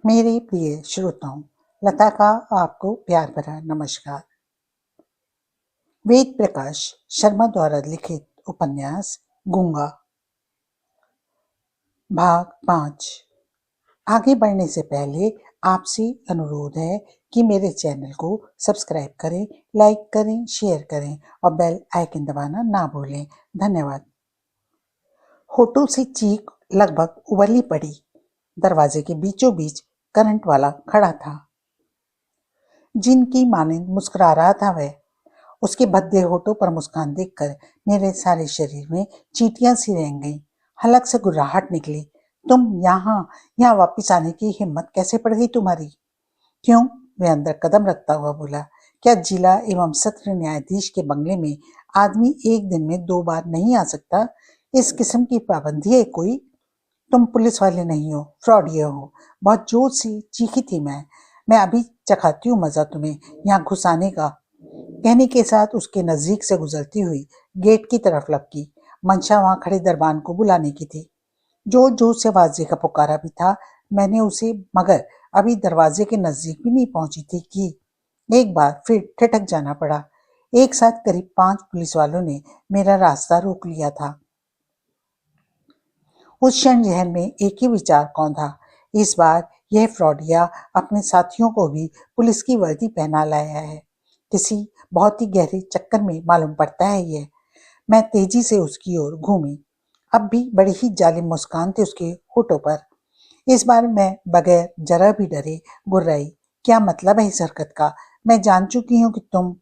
मेरे प्रिय श्रोताओं, लता का आपको प्यार भरा नमस्कार। वेद प्रकाश शर्मा द्वारा लिखित उपन्यास गूंगा, भाग 5। आगे बढ़ने से पहले आपसे अनुरोध है कि मेरे चैनल को सब्सक्राइब करें, लाइक करें, शेयर करें और बेल आइकन दबाना ना भूलें। धन्यवाद। होठों से चीख लगभग उबली पड़ी। दरवाजे के बीचों बीच करंट वाला खड़ा था। जिनकी मानिंद मुस्कुरा रहा था वह। उसके भद्दे होठों पर मुस्कान देखकर मेरे सारे शरीर में चींटियां सी रेंग गईं। हलक से गुर्राहट निकली। तुम यहाँ वापिस आने की हिम्मत कैसे पड़ गई तुम्हारी? क्यों? वह अंदर कदम रखता हुआ बोला। क्या जिला एवं सत्र न्यायाधीश के बंगले में आदमी एक दिन में 2 बार नहीं आ सकता? इस किस्म की पाबंदी है कोई? तुम पुलिस वाले नहीं हो, फ्रॉडियर हो। बहुत जोर से चीखी थी मैं अभी चखाती हूँ मजा तुम्हें यहाँ घुसाने का। कहने के साथ उसके नजदीक से गुजरती हुई गेट की तरफ लपकी। मंशा वहां खड़े दरबान को बुलाने की थी। जोर जोर से आवाज का पुकारा भी था मैंने उसे, मगर अभी दरवाजे के नजदीक भी नहीं पहुंची थी कि एक बार फिर ठिठक जाना पड़ा। एक साथ करीब 5 पुलिस वालों ने मेरा रास्ता रोक लिया था। उस क्षण जहन में एक ही विचार कौन था, इस बार यह फ्रॉडिया अपने साथियों को भी पुलिस की वर्दी पहना लाया है। किसी बहुत ही गहरे चक्कर में मालूम पड़ता है यह। मैं तेजी से उसकी ओर घूमी। अब भी बड़ी ही जालिम मुस्कान थी उसके होठों पर। इस बार मैं बगैर जरा भी डरे गुर्राई। क्या मतलब है इस हरकत का? मैं जान चुकी हूँ कि तुम।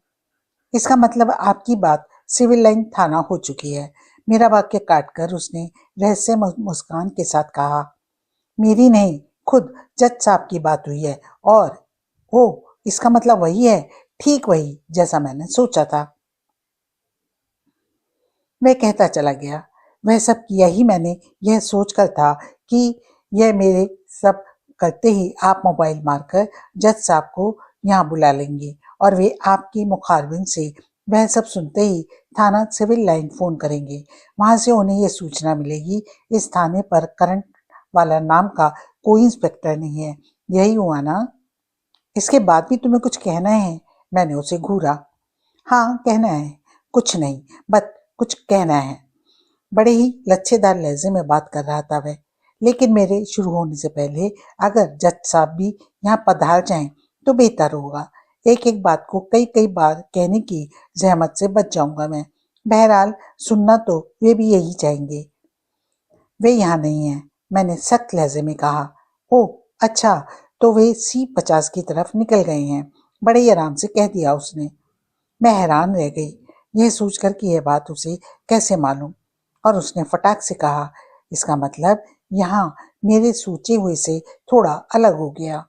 इसका मतलब आपकी बात सिविल लाइन थाना हो चुकी है। मेरा वाक्य काटकर उसने रहस्य मुस्कान के साथ कहा। मेरी नहीं, खुद जज साहब की बात हुई है। और ओ, इसका मतलब वही है, ठीक वही जैसा मैंने सोचा था। मैं कहता चला गया। वह सब किया ही मैंने यह सोचकर था कि यह मेरे सब करते ही आप मोबाइल मारकर जज साहब को यहाँ बुला लेंगे और वे आपकी मुखारबिन से वह सब सुनते ही थाना सिविल लाइन फोन करेंगे। वहां से उन्हें यह सूचना मिलेगी इस थाने पर करंट वाला नाम का कोई इंस्पेक्टर नहीं है। यही हुआ ना? इसके बाद भी तुम्हें कुछ कहना है? मैंने उसे घूरा। हाँ, कहना है। कुछ नहीं, बस कुछ कहना है। बड़े ही लच्छेदार लहजे में बात कर रहा था वह। लेकिन मेरे शुरू होने से पहले अगर जज साहब भी यहाँ पधार जाएं तो बेहतर होगा। एक एक बात को कई कई बार कहने की जहमत से बच जाऊंगा मैं। बहरहाल सुनना तो वे भी यही चाहेंगे। वे यहाँ नहीं है, मैंने सख्त लहजे में कहा। ओह अच्छा, तो वे C50 की तरफ निकल गए हैं। बड़े ही आराम से कह दिया उसने। मैं हैरान रह गई, यह सोचकर कि यह बात उसे कैसे मालूम। और उसने फटाक से कहा, इसका मतलब यहाँ मेरे सोचे हुए से थोड़ा अलग हो गया।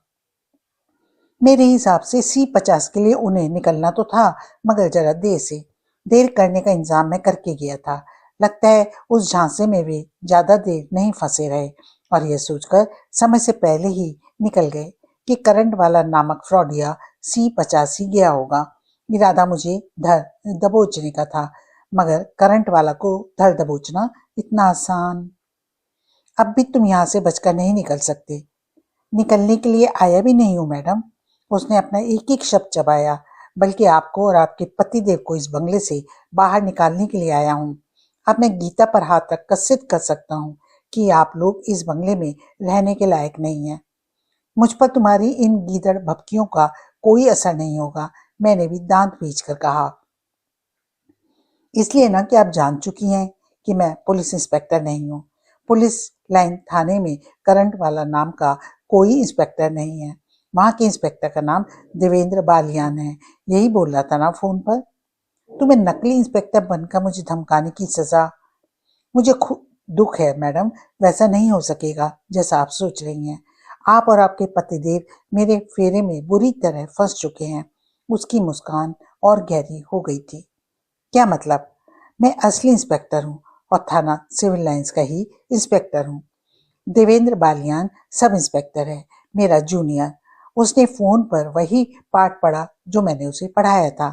मेरे हिसाब से C50 के लिए उन्हें निकलना तो था, मगर जरा देर से। देर करने का इंतजाम मैं करके गया था। लगता है उस झांसे में वे ज्यादा देर नहीं फंसे रहे और यह सोचकर समय से पहले ही निकल गए कि करंट वाला नामक फ्रॉडिया C50 ही गया होगा। इरादा मुझे धर दबोचने का था, मगर करंट वाला को धर दबोचना इतना आसान। अब भी तुम यहाँ से बचकर नहीं निकल सकते। निकलने के लिए आया भी नहीं हूँ मैडम। उसने अपना एक एक शब्द चबाया। बल्कि आपको और आपके पतिदेव को इस बंगले से बाहर निकालने के लिए आया हूँ। अब मैं गीता पर हाथ रखकर सिद्ध कर सकता हूँ कि आप लोग इस बंगले में रहने के लायक नहीं हैं। मुझ पर तुम्हारी इन गीदड़ भपकियों का कोई असर नहीं होगा, मैंने भी दांत भींच कर कहा। इसलिए ना कि आप जान चुकी हैं कि मैं पुलिस इंस्पेक्टर नहीं हूँ। पुलिस लाइन थाने में करंट वाला नाम का कोई इंस्पेक्टर नहीं है। वहां के इंस्पेक्टर का नाम देवेंद्र बालियान है। यही बोल रहा था ना फोन पर? तुम्हें नकली इंस्पेक्टर बनकर मुझे धमकाने की सजा। मुझे खूब दुख है मैडम, वैसा नहीं हो सकेगा जैसा आप सोच रही हैं। आप और आपके पतिदेव मेरे फेरे में बुरी तरह फंस चुके हैं। उसकी मुस्कान और गहरी हो गई थी। क्या मतलब? मैं असली इंस्पेक्टर हूँ और थाना सिविल लाइंस का ही इंस्पेक्टर हूँ। देवेंद्र बालियान सब इंस्पेक्टर है, मेरा जूनियर। उसने फोन पर वही पाठ पढ़ा जो मैंने उसे पढ़ाया था।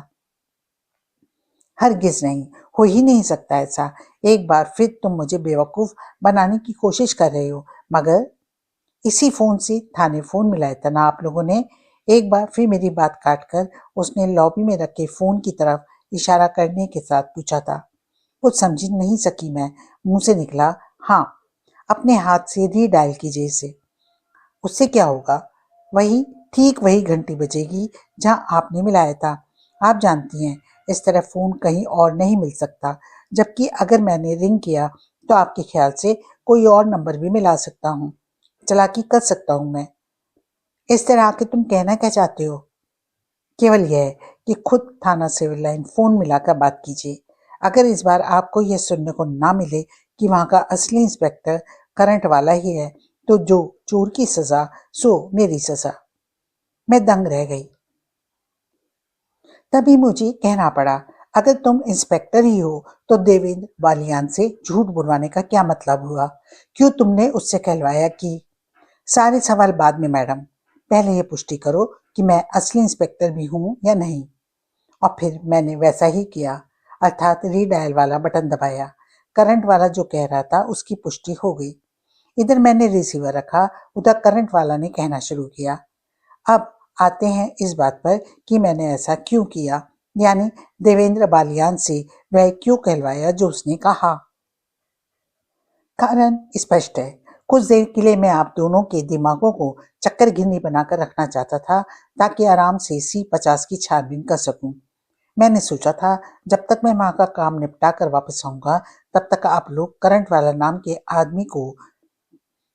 हरगिज नहीं, हो ही नहीं सकता ऐसा। एक बार फिर तुम मुझे बेवकूफ बनाने की कोशिश कर रहे हो, मगर इसी फोन से थाने फोन मिलाया था ना आप लोगों ने? एक बार फिर मेरी बात काटकर उसने लॉबी में रखे फोन की तरफ इशारा करने के साथ पूछा था। कुछ समझ नहीं सकी मैं, मुंह से निकला, हाँ। अपने हाथ से रीडायल कीजिए इसे। उससे क्या होगा? वही, ठीक वही घंटी बजेगी जहां आपने मिलाया था। आप जानती हैं इस तरह फोन कहीं और नहीं मिल सकता, जबकि अगर मैंने रिंग किया तो आपके ख्याल से कोई और नंबर भी मिला सकता हूँ, चालाकी कर सकता हूँ मैं। इस तरह आके तुम कहना क्या चाहते हो? केवल यह है कि खुद थाना सिविल लाइन फोन मिलाकर बात कीजिए। अगर इस बार आपको यह सुनने को ना मिले कि वहां का असली इंस्पेक्टर करंट वाला ही है, तो जो चोर की सजा सो मेरी सजा। मैं दंग रह गई। तभी मुझे कहना पड़ा, अगर तुम इंस्पेक्टर ही हो तो देवेंद्र बालियान से झूठ बुलवाने का क्या मतलब हुआ? क्यों तुमने उससे कहलवाया कि? सारे सवाल बाद में मैडम, पहले ये पुष्टि करो कि मैं असली इंस्पेक्टर भी हूँ या नहीं। और फिर मैंने वैसा ही किया, अर्थात रीडायल वाला बटन दबाया। करंट वाला जो कह रहा था उसकी पुष्टि हो गई। इधर मैंने रिसीवर रखा, उधर करंट वाला ने कहना शुरू किया। अब आते हैं इस बात पर कि मैंने ऐसा क्यों किया, यानी देवेंद्र बालियान से वह क्यों कहलवाया जो उसने कहा। कारण स्पष्ट है। कुछ देर के लिए मैं आप दोनों के दिमागों को चक्कर घिरनी बनाकर रखना चाहता था, ताकि आराम से C50 की छानबीन कर सकूं। मैंने सोचा था जब तक मैं वहां का काम निपटा कर वापस आऊंगा, तब तक आप लोग करंट वाला नाम के आदमी को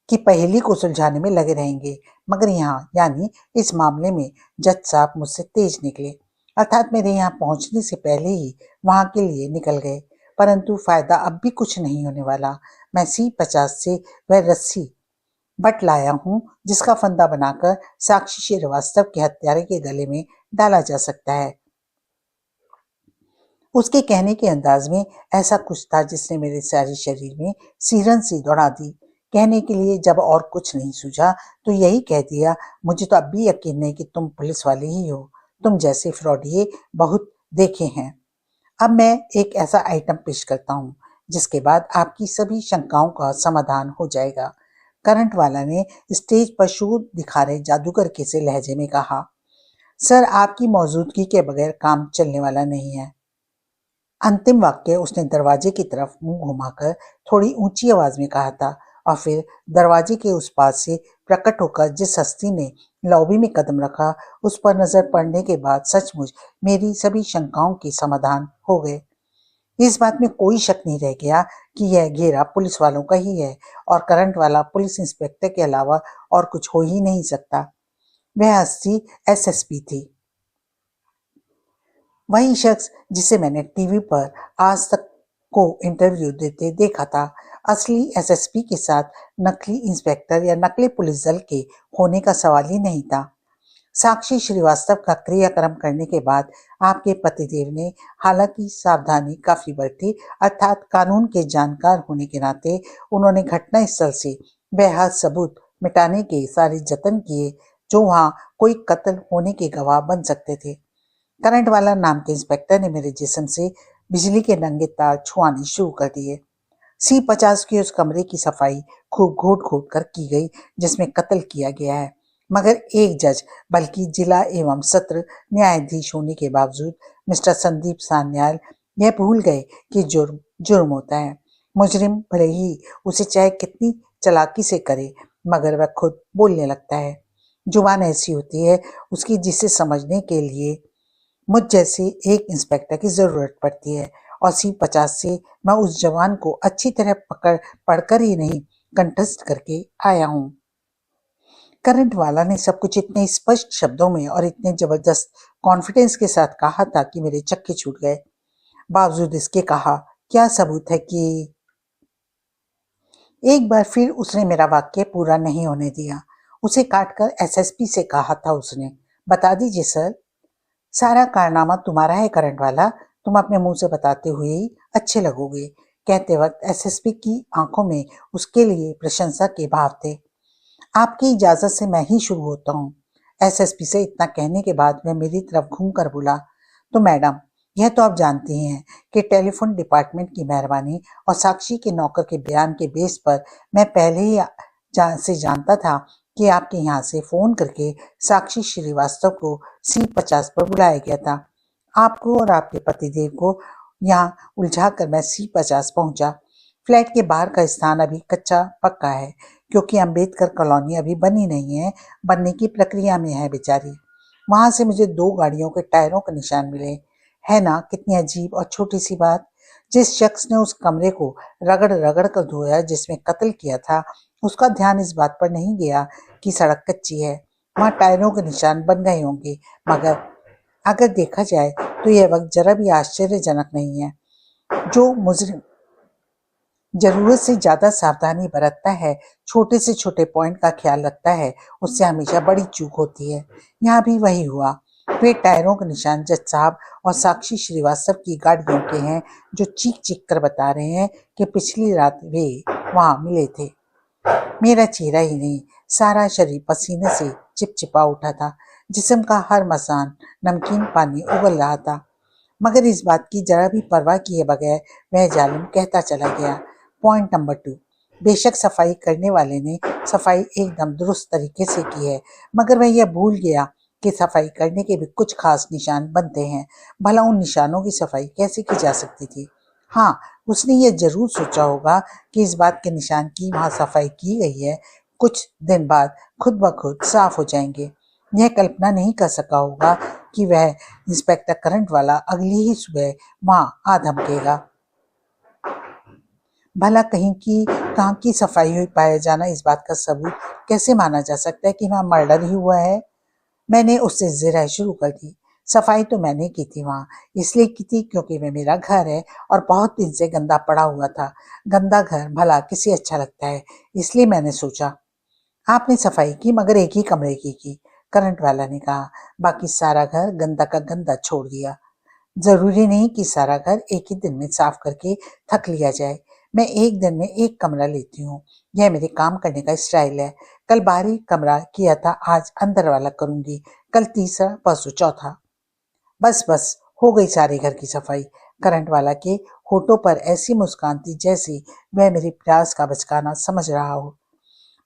की पहेली को सुलझाने में लगे रहेंगे। मगर यहाँ, यानी इस मामले में जज साहब मुझसे तेज निकले, अर्थात मेरे यहाँ पहुंचने से पहले ही वहां के लिए निकल गए। परंतु फायदा अब भी कुछ नहीं होने वाला। मैं C50 से वह रस्सी बट लाया हूँ जिसका फंदा बनाकर साक्षी श्रीवास्तव के हत्यारे के गले में डाला जा सकता है। उसके कहने के अंदाज में ऐसा कुछ था जिसने मेरे सारे शरीर में सिरन सी दौड़ा दी। कहने के लिए जब और कुछ नहीं सूझा तो यही कह दिया, मुझे तो अब भी यकीन नहीं कि तुम पुलिस वाले ही हो। तुम जैसे फ्रॉडिये बहुत देखे हैं। अब मैं एक ऐसा आइटम पेश करता हूँ जिसके बाद आपकी सभी शंकाओं का समाधान हो जाएगा। करंट वाला ने स्टेज पर शो दिखा रहे जादूगर के से लहजे में कहा, सर आपकी मौजूदगी के बगैर काम चलने वाला नहीं है। अंतिम वाक्य उसने दरवाजे की तरफ मुंह घुमाकर थोड़ी ऊंची आवाज में कहा था, और फिर दरवाजे के उस पास से प्रकट होकर जिस हस्ती ने लॉबी में कदम रखा, उस पर नजर पड़ने के बाद सचमुच मेरी सभी शंकाओं के समाधान हो गए। इस बात में कोई शक नहीं रह गया कि यह घेरा पुलिस वालों का ही है, और करंट वाला पुलिस इंस्पेक्टर के अलावा और कुछ हो ही नहीं सकता। वह हस्ती एसएसपी थी, वही शख्स जिसे मैंने टीवी पर आज तक को इंटरव्यू देते देखा था। असली एसएसपी के साथ नकली इंस्पेक्टर या नकली पुलिस दल के होने का सवाल ही नहीं था। साक्षी श्रीवास्तव का क्रियाक्रम करने के बाद आपके पतिदेव ने हालांकि सावधानी काफी बरती, अर्थात कानून के जानकार होने के नाते उन्होंने घटना स्थल से बेहद सबूत मिटाने के सारे जतन किए जो वहां कोई कत्ल होने के गवाह बन सकते थे। करंट वाला नाम के इंस्पेक्टर ने मेरे जिस्म से बिजली के नंगे तार छुआने शुरू कर दिए। C50 के उस कमरे की सफाई खूब घोट घोट कर की गई जिसमें कत्ल किया गया है, मगर एक जज, बल्कि जिला एवं सत्र न्यायाधीश होने के बावजूद मिस्टर संदीप सान्याल यह भूल गए कि जुर्म जुर्म होता है। मुजरिम भले ही उसे चाहे कितनी चालाकी से करे, मगर वह खुद बोलने लगता है। जुबान ऐसी होती है उसकी जिसे समझने के लिए मुझ जैसे एक इंस्पेक्टर की जरूरत पड़ती है, और C50 से मैं उस जवान को अच्छी तरह पढ़कर ही नहीं, कंठस्थ करके आया हूँ। करंट वाला ने सब कुछ इतने स्पष्ट शब्दों में और इतने जबरदस्त कॉन्फिडेंस के साथ कहा था कि मेरे चक्के छूट गए। बावजूद इसके कहा, क्या सबूत है कि? एक बार फिर उसने मेरा वाक्य पूरा नहीं होने दिया। उसे काटकर एसएसपी से कहा था उसने, बता दीजिए सर। सारा कारनामा तुम्हारा है करंट वाला, तुम अपने मुंह से बताते हुए ही अच्छे लगोगे। कहते वक्त एसएसपी की आंखों में उसके लिए प्रशंसा के भाव थे। आपकी इजाजत से मैं ही शुरू होता हूँ। एसएसपी से इतना कहने के बाद वह मेरी तरफ घूम कर बोला, तो मैडम, यह तो आप जानती हैं कि टेलीफोन डिपार्टमेंट की मेहरबानी और साक्षी के नौकर के बयान के बेस पर मैं पहले ही से जानता था कि आपके यहाँ से फोन करके साक्षी श्रीवास्तव को C50 पर बुलाया गया था। आपको और आपके पतिदेव को यहाँ उलझा कर मैं C50 पहुंचा। फ्लैट के बाहर का स्थान अभी कच्चा पक्का है, क्योंकि अंबेडकर कॉलोनी अभी बनी नहीं है, बनने की प्रक्रिया में है बेचारी। वहां से मुझे 2 गाड़ियों के टायरों के निशान मिले। है ना कितनी अजीब और छोटी सी बात। जिस शख्स ने उस कमरे को रगड़ रगड़ कर धोया जिसमें कत्ल किया था, उसका ध्यान इस बात पर नहीं गया कि सड़क कच्ची है। वहां टायरों के निशान बन गए होंगे, मगर अगर देखा जाए तो यह वक्त जरा भी आश्चर्यजनक नहीं है। जो मुजरिम जरूरत से ज्यादा सावधानी बरतता है, छोटे से छोटे पॉइंट का ख्याल रखता है, उससे हमेशा बड़ी चूक होती है। यहाँ भी वही हुआ। वे टायरों के निशान जज साहब और साक्षी श्रीवास्तव की गाड़ियों के हैं, जो चीख चीख कर बता रहे हैं कि पिछली रात वे वहां मिले थे। मेरा चेहरा ही नहीं, सारा शरीर पसीने से चिपचिपा उठा था। जिस्म का हर मसान नमकीन पानी उबल रहा था, मगर इस बात की जरा भी परवाह किए बगैर वह जालिम कहता चला गया। पॉइंट नंबर 2, बेशक सफाई करने वाले ने सफाई एकदम दुरुस्त तरीके से की है, मगर वह यह भूल गया कि सफाई करने के भी कुछ खास निशान बनते हैं। भला उन निशानों की सफाई कैसे की जा सकती थी? हाँ, उसने यह जरूर सोचा होगा कि इस बात के निशान की वहां सफाई की गई है, कुछ दिन बाद खुद ब खुद साफ हो जाएंगे। यह कल्पना नहीं कर सका होगा कि वह इंस्पेक्टर करंट वाला अगली ही सुबह वहां आ धमकेगा। भला कहाँ की सफाई हुई पाया जाना इस बात का सबूत कैसे माना जा सकता है कि वहां मर्डर ही हुआ है? मैंने उससे जिरह शुरू कर दी। सफाई तो मैंने की थी वहां, इसलिए की थी क्योंकि वह मेरा घर है और बहुत दिन से गंदा पड़ा हुआ था। गंदा घर भला किसे अच्छा लगता है, इसलिए मैंने सोचा। आपने सफाई की, मगर एक ही कमरे की, करंट वाला ने कहा। बाकी सारा घर गंदा का गंदा छोड़ दिया। जरूरी नहीं कि सारा घर एक ही दिन में साफ करके थक लिया जाए। मैं एक दिन में एक कमरा लेती हूँ, यह मेरे काम करने का स्टाइल है। कल बाहरी कमरा किया था, आज अंदर वाला करूंगी, कल तीसरा, परसों चौथा। बस बस, हो गई सारे घर की सफाई। करंट वाला के होठों पर ऐसी मुस्कान थी जैसे वह मेरे प्यास का बचकाना समझ रहा हो।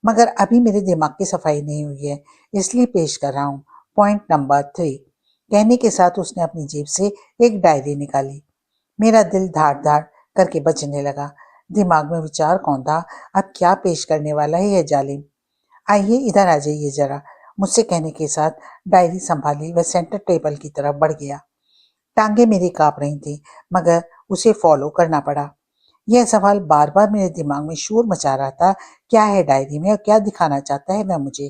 मगर अभी मेरे दिमाग की सफाई नहीं हुई है, इसलिए पेश कर रहा हूँ। Point number 3। कहने के साथ उसने अपनी जेब से एक डायरी निकाली। मेरा दिल धाड़ धाड़ करके बजने लगा। दिमाग में विचार कौन था, अब क्या पेश करने वाला है यह जालिम। आइए इधर आ जाइए जरा, मुझसे कहने के साथ डायरी संभाली वह सेंटर टेबल की तरफ बढ़ गया। टांगे मेरी कांप रही थी, मगर उसे फॉलो करना पड़ा। यह सवाल बार बार मेरे दिमाग में शोर मचा रहा था, क्या है डायरी में और क्या दिखाना चाहता है वह मुझे।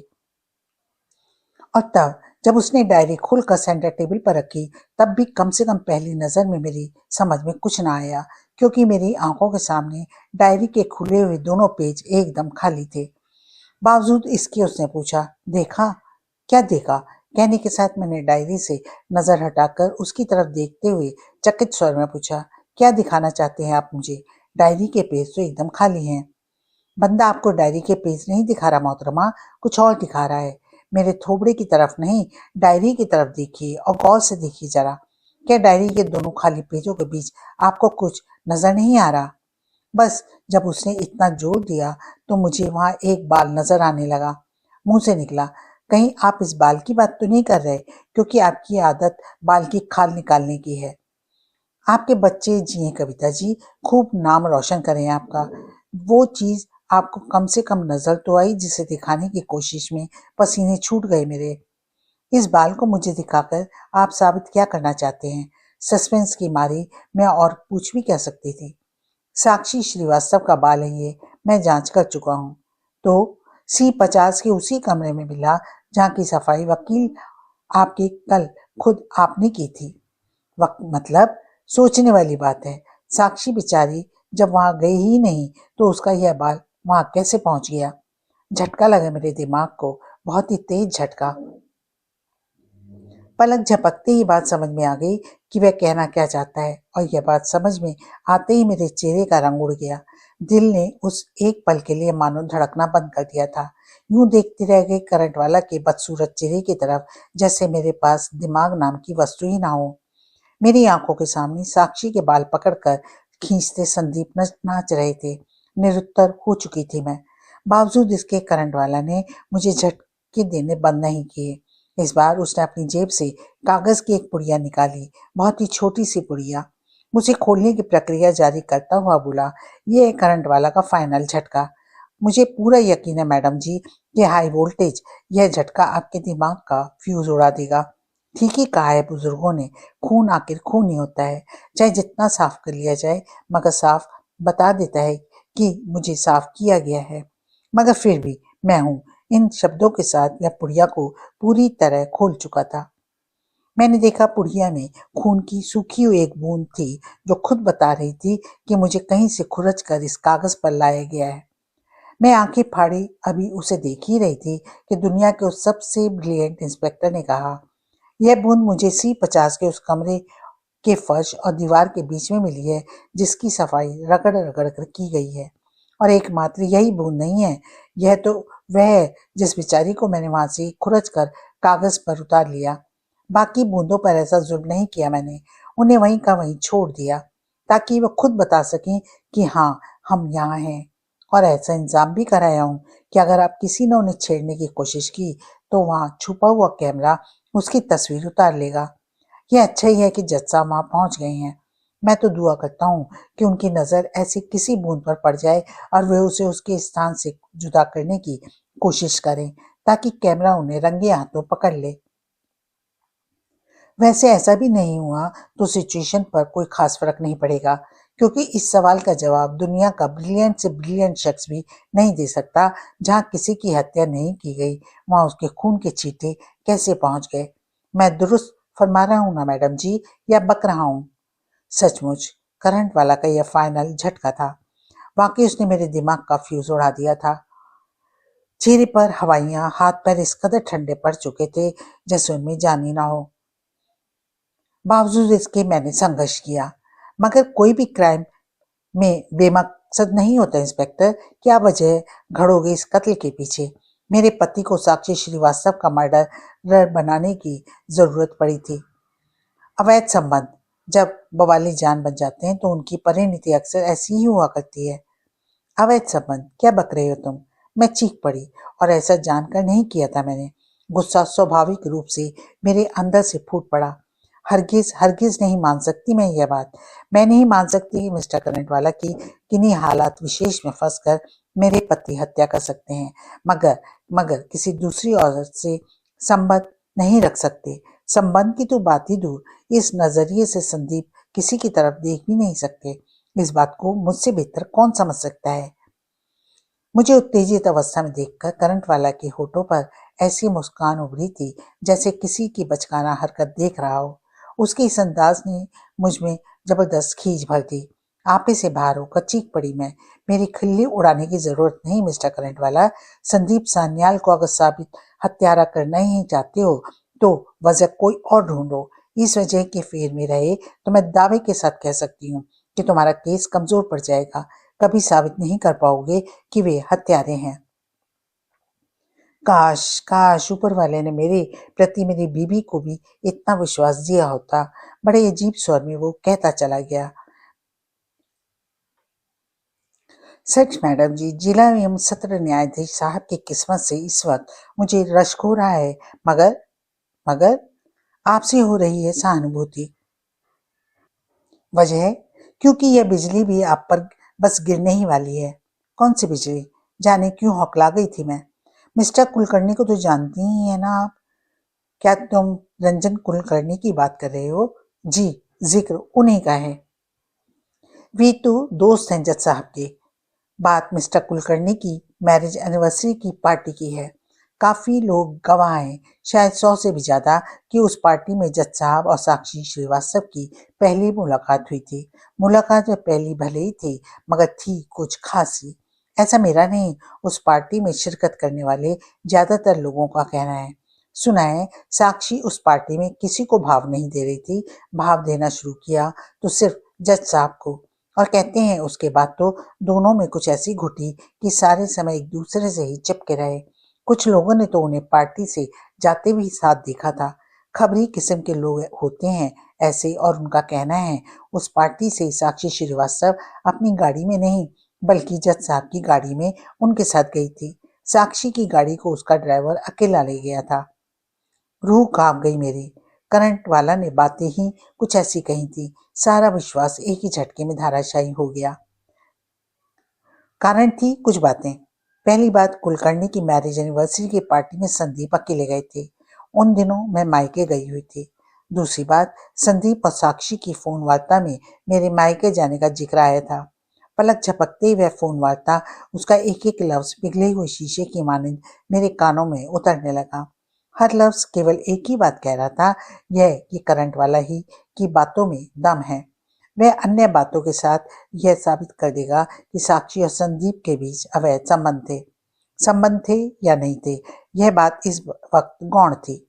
और तब जब उसने डायरी खोलकर सेंटर टेबल पर रखी, तब भी कम से कम पहली नजर में मेरी समझ में कुछ ना आया, क्योंकि मेरी आंखों के सामने डायरी के खुले हुए दोनों पेज एकदम खाली थे। बावजूद इसके उसने पूछा, देखा? क्या देखा? कहने के साथ मैंने डायरी से नजर हटाकर उसकी तरफ देखते हुए चकित स्वर में पूछा, क्या दिखाना चाहते हैं आप मुझे? डायरी के पेज तो एकदम खाली हैं। बंदा आपको डायरी के पेज नहीं दिखा रहा मोहतरमा, कुछ और दिखा रहा है। मेरे थोबड़े की तरफ नहीं, डायरी की तरफ देखिए और गौर से देखिए जरा। क्या डायरी के दोनों खाली पेजों के बीच आपको कुछ नजर नहीं आ रहा? बस जब उसने इतना जोर दिया तो मुझे वहां एक बाल नजर आने लगा। मुंह से निकला, कहीं आप इस बाल की बात तो नहीं कर रहे, क्योंकि आपकी आदत बाल की खाल निकालने की है। आपके बच्चे जिए कविता जी, खूब नाम रोशन करें आपका। वो चीज आपको कम से कम नजर तो आई जिसे दिखाने की कोशिश में पसीने छूट गए मेरे। इस बाल को मुझे दिखाकर आप साबित क्या करना चाहते हैं? सस्पेंस की मारी मैं और पूछ भी क्या सकती थी। साक्षी श्रीवास्तव का बाल है ये, मैं जांच कर चुका हूँ। तो C50 के उसी कमरे में मिला जहाँ की सफाई वकील आपकी कल खुद आपने की थी। मतलब सोचने वाली बात है। साक्षी बेचारी जब वहां गई ही नहीं तो उसका यह बाल वहां कैसे पहुंच गया? झटका लगा मेरे दिमाग को, बहुत ही तेज झटका। पलक झपकते ही बात समझ में आ गई कि वह कहना क्या चाहता है, और यह बात समझ में आते ही मेरे चेहरे का रंग उड़ गया। दिल ने उस एक पल के लिए मानो धड़कना बंद कर दिया था। यूं देखती रह गई करंट वाला के बदसूरत चेहरे की तरफ, जैसे मेरे पास दिमाग नाम की वस्तु ही ना हो। मेरी आंखों के सामने साक्षी के बाल पकड़कर खींचते संदीप नाच रहे थे। निरुत्तर हो चुकी थी मैं। बावजूद इसके करंट वाला ने मुझे झटके देने बंद नहीं किए। इस बार उसने अपनी जेब से कागज की एक पुड़िया निकाली, बहुत ही छोटी सी पुड़िया। मुझे खोलने की प्रक्रिया जारी करता हुआ बोला, ये करंट वाला का फाइनल झटका। मुझे पूरा यकीन है मैडम जी कि हाई वोल्टेज यह झटका आपके दिमाग का फ्यूज उड़ा देगा। ठीक ही कहा है बुजुर्गों ने, खून आखिर खून ही होता है, चाहे जितना साफ कर लिया जाए, मगर साफ बता देता है कि मुझे साफ किया गया है। मगर फिर भी मैं हूं। इन शब्दों के साथ यह पुड़िया को पूरी तरह खोल चुका था। मैंने देखा पुड़िया में खून की सूखी हुई एक बूंद थी, जो खुद बता रही थी कि मुझे कहीं से खुरच कर इस कागज पर लाया गया है। मैं आंखें फाड़ी अभी उसे देख ही रही थी कि दुनिया के उस सबसे ब्रिलियंट इंस्पेक्टर ने कहा, यह बूंद मुझे C50 के उस कमरे के फर्श और दीवार के बीच में मिली है, जिसकी सफाई रगड़ रगड़ कर की गई है। और एकमात्र यही बूंद नहीं है, यह तो वह है जिस बेचारी को मैंने वहां से खुरच कर कागज पर उतार लिया। बाकी बूंदों पर ऐसा जुल्म नहीं किया मैंने, उन्हें वहीं का वहीं छोड़ दिया, ताकि वह खुद बता सकें कि हाँ, हम यहाँ हैं। और ऐसा इंतजाम भी कराया हूँ कि अगर आप किसी ने उन्हें छेड़ने की कोशिश की तो वहाँ छुपा हुआ कैमरा उसकी तस्वीर उतार लेगा। यह अच्छा ही है कि जज साहब वहाँ पहुँच गए हैं। मैं तो दुआ करता हूँ कि उनकी नज़र ऐसी किसी बूंद पर पड़ जाए और वे उसे उसके स्थान से जुदा करने की कोशिश करें, ताकि कैमरा उन्हें रंगे हाथों पकड़ ले। वैसे ऐसा भी नहीं हुआ तो सिचुएशन पर कोई खास फर्क नहीं पड़ेगा, क्योंकि इस सवाल का जवाब दुनिया का ब्रिलियंट से ब्रिलियंट शख्स भी नहीं दे सकता। जहाँ किसी की हत्या नहीं की गई, वहाँ उसके खून के छींटे कैसे पहुंच गए? मैं दुरुस्त फरमा रहा हूँ ना मैडम जी, या बक रहा हूँ? सचमुच करंट वाला का यह फाइनल झटका था। वाकई उसने मेरे दिमाग का फ्यूज उड़ा दिया था। चेहरे पर हवाइयां, हाथ पैर इस कदर ठंडे पड़ चुके थे जैसे उनमें जान ही ना हो। बावजूद इसके मैंने संघर्ष किया। मगर कोई भी क्राइम में बेमकसद नहीं होता इंस्पेक्टर। क्या वजह घड़ोगे इस कत्ल के पीछे? मेरे पति को साक्षी श्रीवास्तव का मर्डरर बनाने की जरूरत पड़ी थी। अवैध संबंध जब बवाली जान बन जाते हैं तो उनकी परिणति अक्सर ऐसी ही हुआ करती है। अवैध संबंध? क्या बक रहे हो तुम? मैं चीख पड़ी, और ऐसा जानकर नहीं किया था मैंने। गुस्सा स्वाभाविक रूप से मेरे अंदर से फूट पड़ा। हरगिज हरगिज नहीं मान सकती मैं यह बात। मैं नहीं मान सकती मिस्टर करंट वाला कि किन्हीं हालात विशेष में फंसकर मेरे पति हत्या कर सकते हैं, मगर मगर किसी दूसरी औरत से संबंध नहीं रख सकते। संबंध की तो बात ही दूर, इस नजरिए से संदीप किसी की तरफ देख भी नहीं सकते। इस बात को मुझसे बेहतर कौन समझ सकता है? मुझे उत्तेजित अवस्था में देखकर करंट वाला के होठों पर ऐसी मुस्कान उभरी थी जैसे किसी की बचकाना हरकत देख रहा हो। उसके इस अंदाज ने मुझ में जबरदस्त खींच भर दी। आपे से बाहर होकर चीख पड़ी मैं, मेरी खिल्ली उड़ाने की जरूरत नहीं मिस्टर करंट वाला। संदीप सान्याल को अगर साबित हत्यारा करना ही चाहते हो तो वजह कोई और ढूंढो। इस वजह के फेर में रहे तो मैं दावे के साथ कह सकती हूँ कि तुम्हारा केस कमजोर पड़ जाएगा। कभी साबित नहीं कर पाओगे कि वे हत्यारे हैं। काश काश ऊपर वाले ने मेरे प्रति मेरी बीबी को भी इतना विश्वास दिया होता। बड़े अजीब स्वर में वो कहता चला गया, सच मैडम जी, जिला एवं सत्र न्यायाधीश साहब की किस्मत से इस वक्त मुझे रश्क हो रहा है। मगर मगर आपसे हो रही है सहानुभूति। वजह? क्योंकि यह बिजली भी आप पर बस गिरने ही वाली है। कौन सी बिजली? जाने क्यों हौकला गई थी मैं। मिस्टर कुलकर्णी को तो जानती ही है ना आप? क्या तुम रंजन कुलकर्णी की बात कर रहे हो? जी, जिक्र उन्हीं का है। वे तो दोस्त हैं जज साहब के। बात मिस्टर कुलकर्णी की मैरिज एनिवर्सरी की पार्टी की है। काफी लोग गवाह हैं, शायद 100 से भी ज्यादा, कि उस पार्टी में जज साहब और साक्षी श्रीवास्तव की पहली मुलाकात हुई थी। मुलाकात में पहली भले ही थी, मगर थी कुछ खासी। ऐसा मेरा नहीं, उस पार्टी में शिरकत करने वाले ज्यादातर लोगों का कहना है। सुना है साक्षी उस पार्टी में किसी को भाव नहीं दे रही थी। भाव देना शुरू किया तो सिर्फ जज साहब को। और कहते हैं उसके बाद तो दोनों में कुछ ऐसी घुटी कि सारे समय एक दूसरे से ही चिपके रहे। कुछ लोगों ने तो उन्हें पार्टी से जाते भी साथ देखा था। खबरी किस्म के लोग होते हैं ऐसे, और उनका कहना है उस पार्टी से साक्षी श्रीवास्तव अपनी गाड़ी में नहीं बल्कि जज साहब की गाड़ी में उनके साथ गई थी। साक्षी की गाड़ी को उसका ड्राइवर अकेला ले गया था। रूह कांप गई मेरी। करंट वाला ने बातें ही कुछ ऐसी कही थी। सारा विश्वास एक ही झटके में धाराशायी हो गया। कारण थी कुछ बातें। पहली बात, कुलकर्णी की मैरिज एनिवर्सरी की पार्टी में संदीप अकेले गए थे। उन दिनों मैं मायके गई हुई थी। दूसरी बात, संदीप और साक्षी की फोन वार्ता में मेरे मायके जाने का जिक्र आया था। पलक झपकते ही वह फोन वार्ता, उसका एक एक लफ्ज पिघले हुए शीशे की मानिंद मेरे कानों में उतरने लगा। हर लफ्ज केवल एक ही बात कह रहा था, यह कि करंट वाला ही की बातों में दम है। वह अन्य बातों के साथ यह साबित कर देगा कि साक्षी और संदीप के बीच अवैध संबंध थे या नहीं थे, यह बात इस वक्त गौण थी।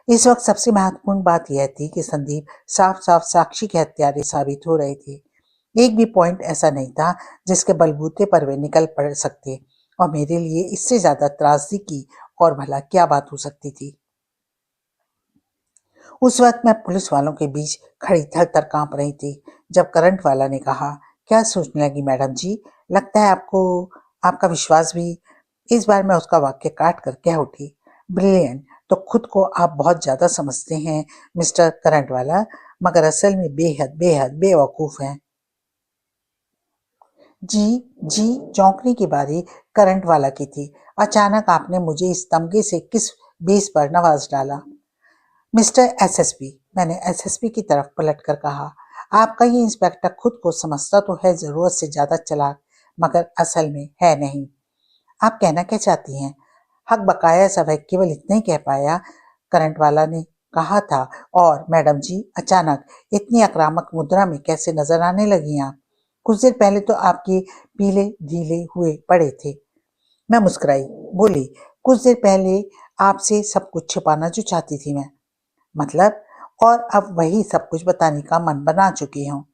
इस वक्त सबसे महत्वपूर्ण बात यह थी कि संदीप साफ साफ साक्षी के हत्यारे साबित हो रहे थे। एक भी पॉइंट ऐसा नहीं था जिसके बलबूते पर वे निकल पड़ सकते, और मेरे लिए इससे ज्यादा त्रासदी की और भला क्या बात हो सकती थी। उस वक्त मैं पुलिस वालों के बीच खड़ी थर-थर कांप रही थी जब करंट वाला ने कहा, क्या सोचने लगी मैडम जी, लगता है आपको आपका विश्वास भी। इस बार मैं उसका वाक्य काट कर कह उठी, ब्रिलियंट, तो खुद को आप बहुत ज्यादा समझते हैं मिस्टर करंट वाला, मगर असल में बेहद बेहद बेवकूफ हैं। जी, चौंकने की बारी करंट वाला की थी। अचानक आपने मुझे इस तमगे से किस बेस पर नवाज डाला? मिस्टर एसएसपी, मैंने एसएसपी की तरफ पलटकर कहा, आपका ये इंस्पेक्टर खुद को समझता तो है जरूरत से ज्यादा चालाक, मगर असल में है नहीं। आप कहना क्या चाहती हैं? हक बकाया सा वह केवल इतना ही कह पाया। करंट वाला ने कहा था, और मैडम जी अचानक इतनी आक्रामक मुद्रा में कैसे नजर आने लगी आप? कुछ देर पहले तो आपके पीले ढीले हुए पड़े थे। मैं मुस्कुराई, बोली, कुछ देर पहले आपसे सब कुछ छिपाना जो चाहती थी मैं, मतलब, और अब वही सब कुछ बताने का मन बना चुकी हूँ।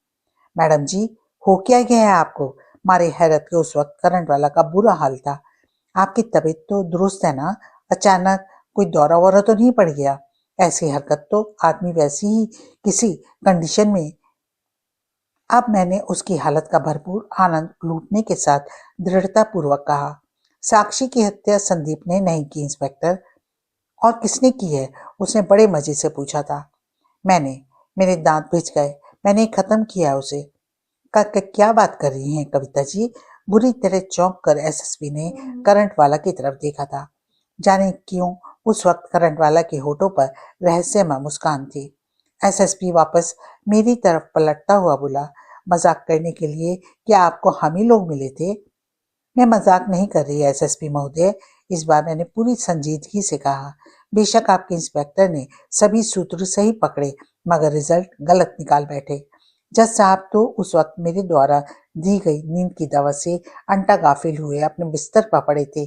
मैडम जी, हो क्या गया है आपको? मारे हैरत के उस वक्त करंट वाला का बुरा हाल था। आपकी तबीयत तो दुरुस्त है ना? अचानक कोई दौरा वौरा तो नहीं पड़ गया? ऐसी हरकत तो आदमी वैसी ही किसी कंडीशन में। अब मैंने उसकी हालत का भरपूर आनंद लूटने के साथ दृढ़ता पूर्वक कहा, साक्षी की हत्या संदीप ने नहीं की इंस्पेक्टर। और किसने की है? उसने बड़े मजे से पूछा था। मैंने। मेरे दांत भिज गए। मैंने खत्म किया उसे। क्या बात कर रही हैं कविता जी? बुरी तरह चौंक कर एसएसपी ने करंट वाला की तरफ देखा था। जाने क्यों उस वक्त करंट वाला के होठों पर रहस्यमय मुस्कान थी। एसएसपी वापस मेरी तरफ पलटता हुआ बोला, मजाक करने के लिए क्या आपको हम ही लोग मिले थे? मैं मजाक नहीं कर रही एसएसपी महोदय, इस बार मैंने पूरी संजीदगी से कहा। बेशक आपके इंस्पेक्टर ने सभी सूत्र सही पकड़े, मगर रिजल्ट गलत निकाल बैठे। जज साहब तो उस वक्त मेरे द्वारा दी गई नींद की दवा से अंटा गाफिल हुए अपने बिस्तर पर पड़े थे।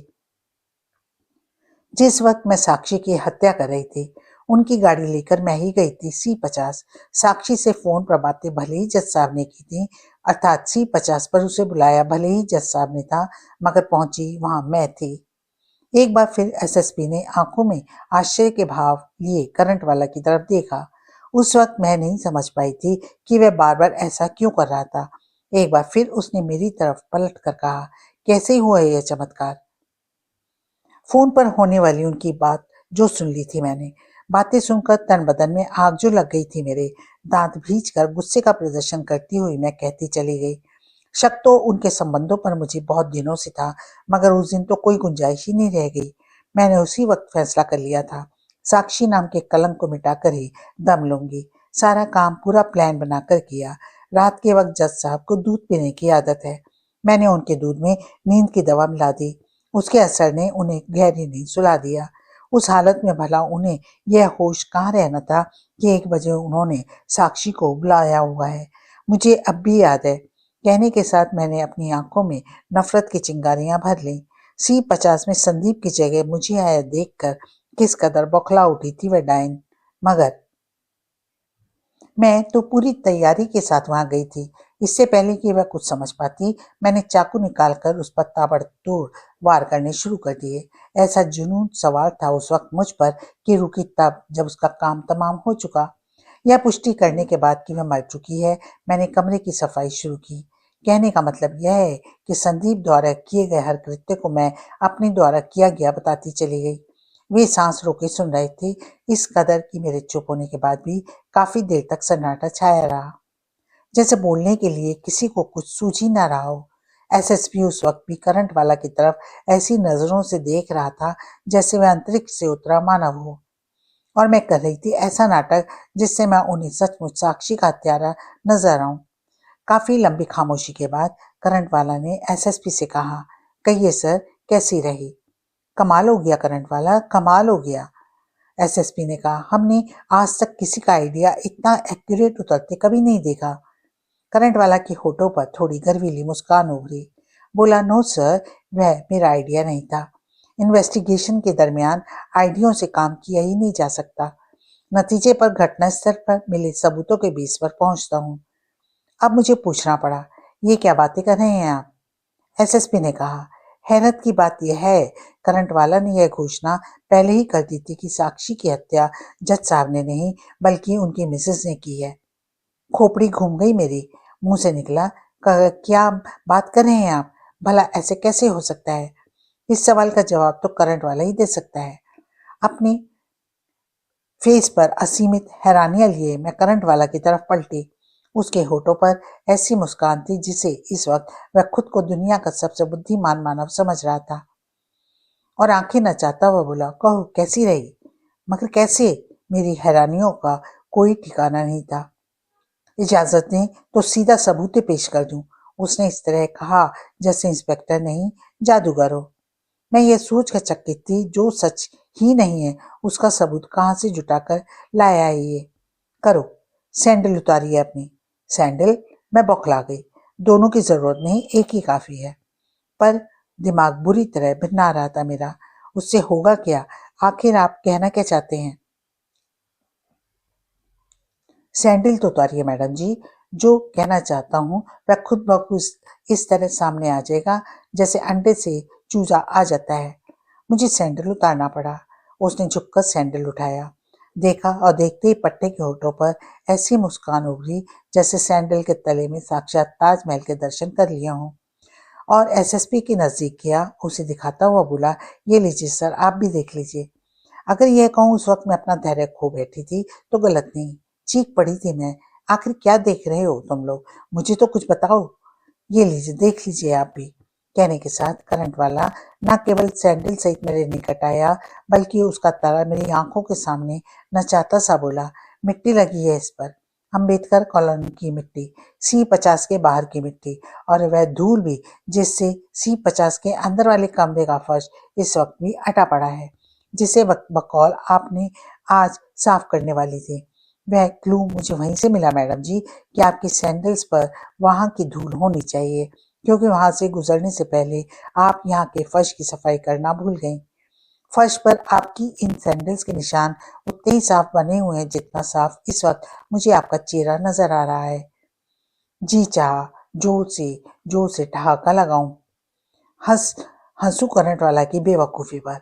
जिस वक्त मैं साक्षी की हत्या कर रही थी, उनकी गाड़ी लेकर मैं ही गई थी C50। साक्षी से फोन पर बातें भले ही जज साहब ने की थी, अर्थात C50 पर उसे बुलाया भले ही जज साहब ने था, मगर पहुंची वहां मैं थी। एक बार फिर एसएसपी ने आंखों में आश्चर्य के भाव लिए करंट वाला की तरफ देखा। उस वक्त मैं नहीं समझ पाई थी कि वह बार बार ऐसा क्यों कर रहा था। एक बार फिर उसने मेरी तरफ पलट कर कहा, कैसे हुआ यह चमत्कार? फोन पर होने वाली उनकी बात जो सुन ली थी मैंने, बातें सुनकर तन बदन में आग जो लग गई थी मेरे। दांत भींच कर गुस्से का प्रदर्शन करती हुई मैं कहती चली गई, शक तो उनके संबंधों पर मुझे बहुत दिनों से था, मगर उस दिन तो कोई गुंजाइश ही नहीं रह गई। मैंने उसी वक्त फैसला कर लिया था, साक्षी नाम के कलंक को मिटाकर ही दम लूंगी। सारा काम पूरा प्लान बनाकर किया। रात के वक्त जज साहब को दूध पीने की आदत है। मैंने उनके दूध में नींद की दवा मिला दी। उसके असर ने उन्हें गहरी नींद सुला दिया। उस हालत में भला उन्हें यह होश कहाँ रहना था कि 1 बजे उन्होंने साक्षी को बुलाया हुआ है। मुझे अब भी याद है। कहने के साथ मैंने अपनी आंखों में नफरत की चिंगारियां भर लीं। C50 में संदीप की जगह मुझे आया देखकर किस कदर बौखला उठी थी वह डायन। मगर मैं तो पूरी तैयारी के साथ वहां गई थी। इससे पहले कि वह कुछ समझ पाती, मैंने चाकू निकालकर उस पर ताबड़तोड़ वार करने शुरू कर दिए। ऐसा जुनून सवार था उस वक्त मुझ पर कि रुकी तब जब उसका काम तमाम हो चुका। यह पुष्टि करने के बाद कि वह मर चुकी है, मैंने कमरे की सफाई शुरू की। कहने का मतलब यह है कि संदीप द्वारा किए गए हर कृत्य को मैं अपने द्वारा किया गया बताती चली गई। वे सांस रोके सुन रहे थे, इस कदर कि मेरे चुप होने के बाद भी काफी देर तक सन्नाटा छाया रहा, जैसे बोलने के लिए किसी को कुछ सूझ ही ना रहा हो। एसएसपी उस वक्त भी करंट वाला की तरफ ऐसी नजरों से देख रहा था जैसे वह अंतरिक्ष से उतरा मानव हो, और मैं कर रही थी ऐसा नाटक जिससे मैं उन्हें सचमुच साक्षी का हत्यारा नजर आऊं। काफी लंबी खामोशी के बाद करंट वाला ने एसएसपी से कहा, कहिए सर, कैसी रही? कमाल हो गया करंट वाला, कमाल हो गया, एसएसपी ने कहा। हमने आज तक किसी का आइडिया इतना एक्यूरेट उतरते कभी नहीं देखा। करंट वाला के होठों पर थोड़ी गर्वीली मुस्कान उभरी। बोला, नो सर, वह मेरा आइडिया नहीं था। इन्वेस्टिगेशन के दरमियान आइडियों से काम किया ही नहीं जा सकता। नतीजे पर घटना स्थल पर मिले सबूतों के बेस पर पहुंचता हूँ। अब मुझे पूछना पड़ा, ये क्या बातें कर रहे हैं आप? एसएसपी ने कहा। हैरत की बात यह है, करंट वाला ने यह घोषणा पहले ही कर दी थी कि साक्षी की हत्या जज साहब ने नहीं बल्कि उनकी मिसेस ने की है। खोपड़ी घूम गई मेरी, मुंह से निकला, क्या बात कर रहे हैं आप? भला ऐसे कैसे हो सकता है? इस सवाल का जवाब तो करंट वाला ही दे सकता है। अपने फेस पर असीमित हैरानियां लिए मैं करंट वाला की तरफ पलटी। उसके होठों पर ऐसी मुस्कान थी जिसे इस वक्त वह खुद को दुनिया का सबसे बुद्धिमान मानव समझ रहा था, और आंखें नचाता हुआ बोला, कहो कैसी रही? मगर कैसे? मेरी हैरानियों का कोई ठिकाना नहीं था। इजाजत दें तो सीधा सबूत पेश कर दूं, उसने इस तरह कहा जैसे इंस्पेक्टर नहीं जादूगर हो। मैं ये सोच कर चकित थी, जो सच ही नहीं है उसका सबूत कहाँ से जुटाकर लाया है ये? करो, सैंडल उतारिए अपनी। सैंडल? मैं बौखला गई। दोनों की जरूरत नहीं, एक ही काफी है। पर दिमाग बुरी तरह भिन्ना रहा था मेरा। उससे होगा क्या? आखिर आप कहना क्या चाहते हैं? सैंडल तो उतारिए मैडम जी। जो कहना चाहता हूँ वह खुद ब खुद इस तरह सामने आ जाएगा जैसे अंडे से चूजा आ जाता है। मुझे सैंडल उतारना पड़ा। उसने झुककर सैंडल उठाया, देखा, और देखते ही पट्टे के होठों पर ऐसी मुस्कान उभरी जैसे सैंडल के तले में साक्षात ताजमहल के दर्शन कर लिया हूँ। और एसएसपी के नजदीक गया, उसे दिखाता हुआ बोला, ये लीजिए सर, आप भी देख लीजिए। अगर यह कहूँ उस वक्त मैं अपना धैर्य खो बैठी थी तो गलत नहीं। चीख पड़ी थी मैं, आखिर क्या देख रहे हो तुम लोग? मुझे तो कुछ बताओ। ये लीजिए, देख लीजिए आप भी। कहने के साथ करंट वाला न केवल सैंडल सहित मेरे निकट आया बल्कि उसका तारा मेरी आंखों के सामने नचाता सा बोला, मिट्टी लगी है इस पर, अम्बेडकर कॉलोनी की मिट्टी, C50 के बाहर की मिट्टी, और वह धूल भी जिससे C50 के अंदर वाले कमरे का फर्श इस वक्त भी अटा पड़ा है, जिसे बकौल आपने आज साफ करने वाली थी। वह क्लू मुझे वहीं से मिला मैडम जी कि आपकी सैंडल्स पर वहां की धूल होनी चाहिए, क्योंकि वहां से गुजरने से पहले आप यहाँ के फर्श की सफाई करना भूल गई। फर्श पर आपकी इन सैंडल्स के निशान उतने ही साफ बने हुए हैं जितना साफ इस वक्त मुझे आपका चेहरा नजर आ रहा है। जी चाहा जोर से ठहाका लगाऊं, हंसू करंट वाला की बेवकूफी पर,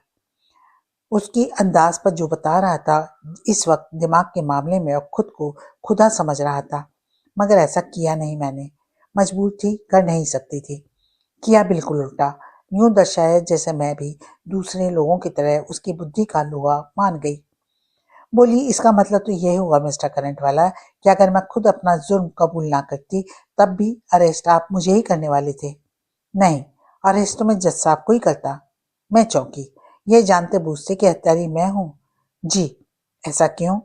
उसकी अंदाज पर जो बता रहा था। इस वक्त दिमाग के मामले में अब खुद को खुदा समझ रहा था, मगर ऐसा किया नहीं मैंने। मजबूर थी, कर नहीं सकती थी। किया बिल्कुल उल्टा, यूं दर्शाया जैसे मैं भी दूसरे लोगों की तरह उसकी बुद्धि का लोहा मान गई। बोली, इसका मतलब तो यह हुआ मिस्टर करंट वाला कि अगर मैं खुद अपना जुर्म कबूल ना करती तब भी अरेस्ट आप मुझे ही करने वाले थे? नहीं, अरेस्ट तो मैं जज साहब को ही करता। मैं चौंकी, यह जानते बूझते कि हत्यारी मैं हूँ। जी, ऐसा क्यों?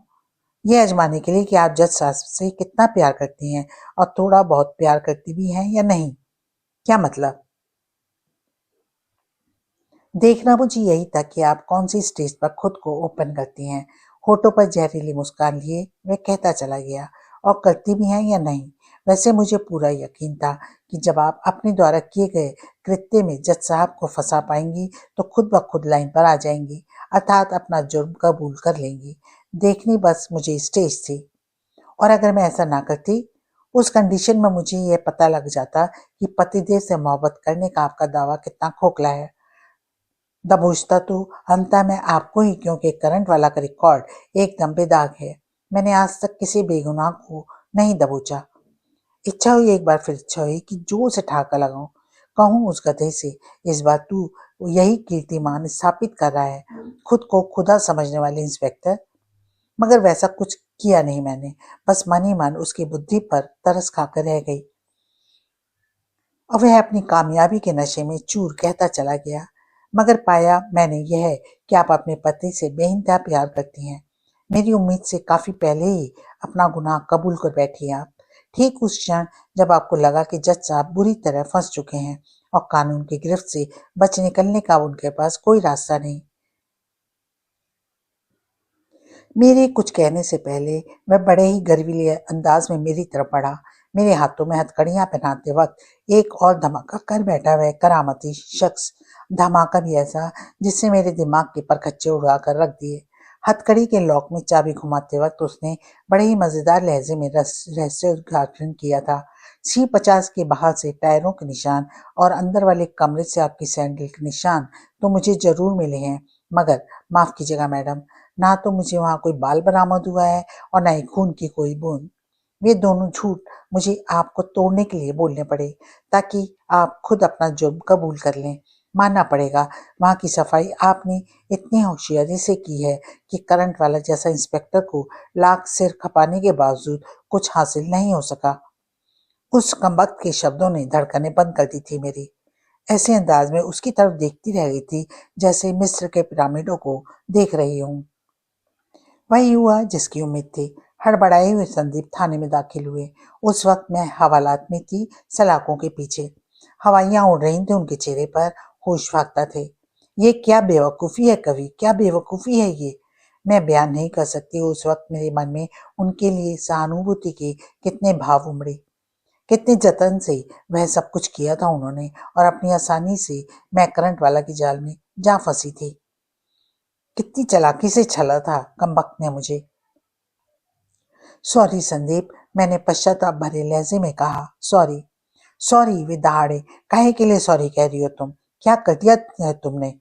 यह आजमाने के लिए कि आप जज साहब से कितना प्यार करती हैं, और थोड़ा बहुत प्यार करती भी हैं या नहीं। क्या मतलब? देखना मुझे यही था कि आप कौन सी स्टेज पर खुद को ओपन करती हैं। होठों पर जहरीली मुस्कान लिए वह कहता चला गया, और करती भी हैं या नहीं। वैसे मुझे पूरा यकीन था कि जब आप अपने द्वारा किए गए कृत्य में जज साहब को फंसा पाएंगी तो खुद ब खुद लाइन पर आ जाएंगी, अर्थात अपना जुर्म कबूल कर लेंगी। देखनी बस मुझे स्टेज थी। और अगर मैं ऐसा ना करती, उस कंडीशन में मुझे यह पता लग जाता कि पतिदेव से मोहब्बत करने का आपका दावा कितना खोखला है, दबोचता तो अंततः मैं आपको ही, क्योंकि करंट वाला का रिकॉर्ड एकदम बेदाग है। मैंने आज तक किसी बेगुनाह को नहीं दबोचा। इच्छा हुई, एक बार फिर इच्छा हुई कि जोर से ठहाका लगाऊं, कहूं उस गधे से, इस बार तू यही कीर्तिमान स्थापित कर रहा है, खुद को खुदा समझने वाले इंस्पेक्टर। मगर वैसा कुछ किया नहीं मैंने, बस मन ही मन उसकी बुद्धि पर तरस खाकर रह गई और वह अपनी कामयाबी के नशे में चूर कहता चला गया, मगर पाया मैंने यह कि आप अपने पति से बेइंतहा प्यार करती हैं। मेरी उम्मीद से काफी पहले ही अपना गुनाह कबूल कर बैठी आप, ठीक उस क्षण जब आपको लगा कि जज साहब बुरी तरह फंस चुके हैं और कानून की गिरफ्त से बच निकलने का उनके पास कोई रास्ता नहीं। मेरे कुछ कहने से पहले वह बड़े ही गर्वीले अंदाज में मेरी तरफ बढ़ा। मेरे हाथों में हथकड़ियां पहनाते वक्त एक और धमाका कर बैठा वह करामती शख्स, धमाका भी ऐसा जिसने मेरे दिमाग के परखच्चे उड़ाकर रख दिए। हथकड़ी के लॉक में चाबी घुमाते वक्त उसने बड़े ही मजेदार लहजे में रहस्य उद्घाटन किया था। C50 के बाहर से टायरों के निशान और अंदर वाले कमरे से आपकी सैंडल के निशान तो मुझे जरूर मिले हैं, मगर माफ कीजिएगा मैडम, ना तो मुझे वहां कोई बाल बरामद हुआ है और ना ही खून की कोई बूंद। वे दोनों झूठ मुझे आपको तोड़ने के लिए बोलने पड़े ताकि आप खुद अपना जुर्म कबूल कर लें। मानना पड़ेगा, वहां की सफाई आपने इतनी होशियारी से की है कि करंट वाला जैसा इंस्पेक्टर को लाख सिर खपाने के बावजूद कुछ हासिल नहीं हो सका। उस कमबख्त के शब्दों ने धड़कनें बंद कर दी थी मेरी। ऐसे अंदाज में उसकी तरफ देखती रह गई थी जैसे मिस्र के पिरामिडों को देख रही हूँ। वही हुआ जिसकी उम्मीद थी। हड़बड़ाए हुए संदीप थाने में दाखिल हुए। उस वक्त मैं हवालात में थी, सलाखों के पीछे। हवाइयां उड़ रही थी उनके चेहरे पर, होश भागता थे। ये क्या बेवकूफी है कवि, क्या बेवकूफी है ये। मैं बयान नहीं कर सकती उस वक्त मेरे मन में उनके लिए सहानुभूति के कितने भाव उमड़े, कितने जतन से वह सब कुछ किया था उन्होंने, और अपनी आसानी से मैं करंट वाला की जाल में जा फंसी थी। कितनी चालाकी से छला था कमबख्त ने मुझे। सॉरी संदीप, मैंने पश्चाताप भरे लहजे में कहा। सॉरी सॉरी, वे दहाड़े। काहे के लिए सॉरी कह रही हो तुम? क्या कर दिया है तुमने?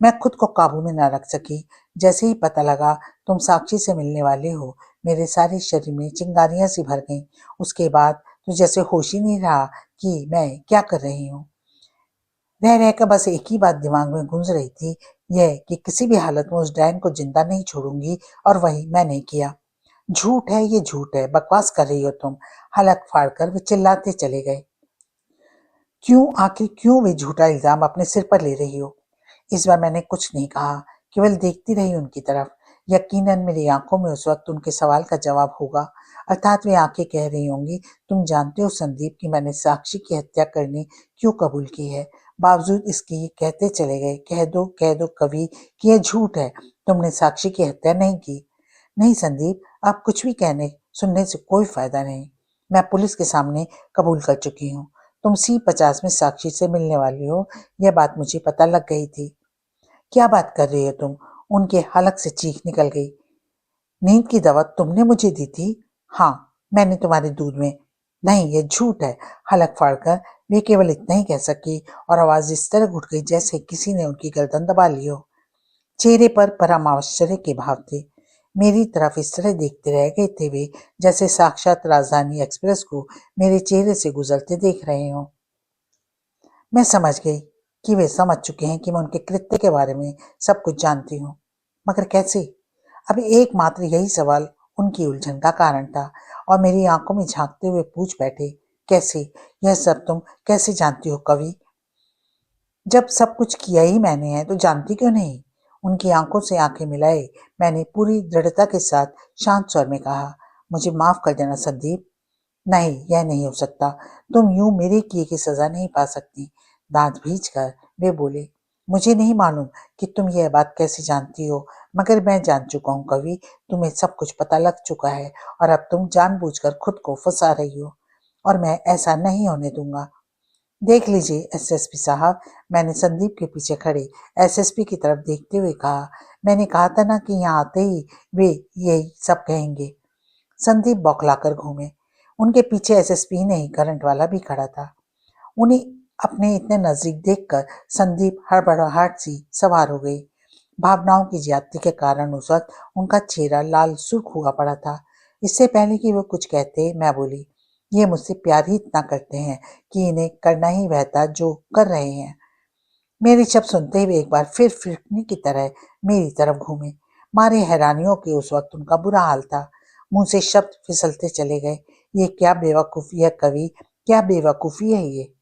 मैं खुद को काबू में न रख सकी। जैसे ही पता लगा तुम साक्षी से मिलने वाले हो, मेरे सारे शरीर में चिंगारियां सी भर गईं। उसके बाद तो जैसे होश ही नहीं रहा कि मैं क्या कर रही हूँ। रह रहकर बस एक ही बात दिमाग में गूंज रही थी, यह कि किसी भी हालत में उस डैन को जिंदा नहीं छोड़ूंगी, और वही मैंने किया। झूठ है, ये झूठ है, बकवास कर रही हो तुम। हलक फाड़कर वे चिल्लाते चले गए। क्यों, आखिर क्यों वे झूठा इल्जाम अपने सिर पर ले रही हो? इस बार मैंने कुछ नहीं कहा, केवल देखती रही उनकी तरफ। यकीनन मेरी आंखों में उस वक्त उनके सवाल का जवाब होगा, अर्थात वे आंखें कह रही होंगी, तुम जानते हो संदीप कि मैंने साक्षी की हत्या करनी क्यों कबूल की है। बावजूद इसके ये कहते चले गए, कह दो कवि कि यह झूठ है, तुमने साक्षी की हत्या नहीं की। नहीं संदीप, आप कुछ भी कहने सुनने से कोई फायदा नहीं। मैं पुलिस के सामने कबूल कर चुकी हूँ। तुम C50 में साक्षी से मिलने वाली हो, यह बात मुझे पता लग गई थी। क्या बात कर रही हो तुम? उनके हलक से चीख निकल गई। नींद की दवा तुमने मुझे दी थी? हाँ, मैंने तुम्हारे दूध में। नहीं, ये झूठ है। हलक फाड़कर वे केवल इतना ही कह सकी और आवाज इस तरह घुट गई जैसे किसी ने उनकी गर्दन दबा ली हो। चेहरे पर परम आश्चर्य के भाव थे। मेरी तरफ इस तरह देखते रह गए थे वे, जैसे साक्षात राजधानी एक्सप्रेस को मेरे चेहरे से गुजरते देख रहे हों। मैं समझ गई कि वे समझ चुके हैं कि मैं उनके कृत्य के बारे में सब कुछ जानती हूँ, मगर कैसे? अब एकमात्र यही सवाल उनकी उलझन का कारण था, और मेरी आंखों में झांकते हुए पूछ बैठे, कैसे? यह सब तुम कैसे जानती हो कवि? जब सब कुछ किया ही मैंने है तो जानती क्यों नहीं? उनकी आंखों से आंखें मिलाए मैंने पूरी दृढ़ता के साथ शांत स्वर में कहा, मुझे माफ कर देना संदीप। नहीं, यह नहीं हो सकता। तुम यूं मेरे किए की सजा नहीं पा सकती। दांत भींच कर वे बोले, मुझे नहीं मालूम कि तुम यह बात कैसे जानती हो, मगर मैं जान चुका हूँ कवि। तुम्हें सब कुछ पता लग चुका है और अब तुम जानबूझकर खुद को फंसा रही हो, और मैं ऐसा नहीं होने दूंगा। देख लीजिए एसएसपी साहब, मैंने संदीप के पीछे खड़े एसएसपी की तरफ देखते हुए कहा, मैंने कहा था ना कि यहाँ आते ही वे यही सब कहेंगे। संदीप बौखलाकर घूमे। उनके पीछे एसएसपी नहीं, करंट वाला भी खड़ा था। उन्हें अपने इतने नजदीक देखकर संदीप हड़बड़ाहट सी सवार हो गई। भावनाओं की ज्यादती के कारण उस वक्त उनका चेहरा लाल सुर्ख हुआ पड़ा था। इससे पहले कि वो कुछ कहते, मैं बोली, ये मुझसे प्यार ही इतना करते हैं कि इन्हें करना ही वह था जो कर रहे हैं। मेरे शब्द सुनते हुए एक बार फिर फिरनी की तरह मेरी तरफ घूमे। मारे हैरानियों के उस वक्त उनका बुरा हाल था। मुंह से शब्द फिसलते चले गए। ये क्या बेवकूफी है कवि, क्या बेवकूफी है ये।